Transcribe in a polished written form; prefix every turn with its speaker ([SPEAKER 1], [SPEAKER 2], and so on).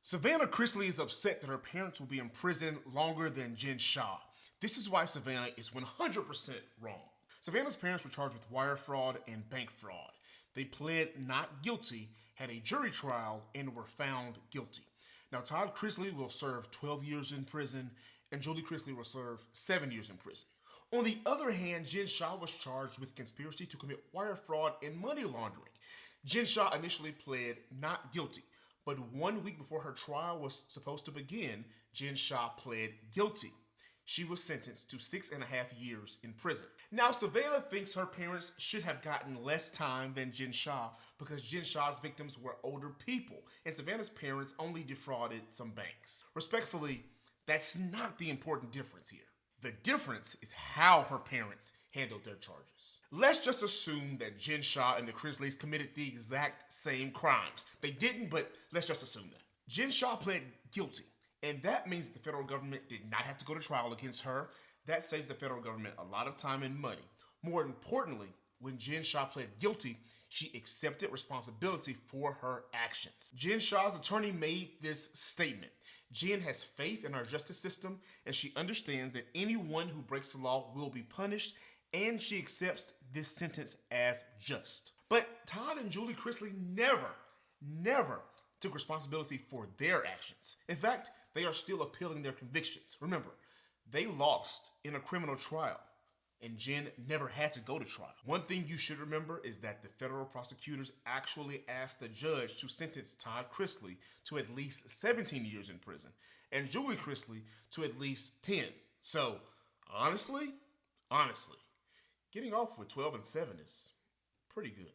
[SPEAKER 1] Savannah Chrisley is upset that her parents will be in prison longer than Jen Shah. This is why Savannah is 100% wrong. Savannah's parents were charged with wire fraud and bank fraud. They pled not guilty, had a jury trial, and were found guilty. Now, Todd Chrisley will serve 12 years in prison, and Julie Chrisley will serve 7 years in prison. On the other hand, Jen Shah was charged with conspiracy to commit wire fraud and money laundering. Jen Shah initially pled not guilty, but 1 week before her trial was supposed to begin, Jen Shah pled guilty. She was sentenced to 6.5 years in prison. Now, Savannah thinks her parents should have gotten less time than Jen Shah because Jen Shah's victims were older people, and Savannah's parents only defrauded some banks. Respectfully, that's not the important difference here. The difference is how her parents handled their charges. Let's just assume that Jen Shah and the Chrisleys committed the exact same crimes. They didn't, but let's just assume that. Jen Shah pled guilty, and that means the federal government did not have to go to trial against her. That saves the federal government a lot of time and money. More importantly, when Jen Shah pled guilty, she accepted responsibility for her actions. Jen Shah's attorney made this statement. Jen has faith in our justice system, and she understands that anyone who breaks the law will be punished, and she accepts this sentence as just. But Todd and Julie Chrisley never took responsibility for their actions. In fact, they are still appealing their convictions. Remember, they lost in a criminal trial, and Jen never had to go to trial. One thing you should remember is that the federal prosecutors actually asked the judge to sentence Todd Chrisley to at least 17 years in prison, and Julie Chrisley to at least 10. So, honestly, getting off with 12 and 7 is pretty good.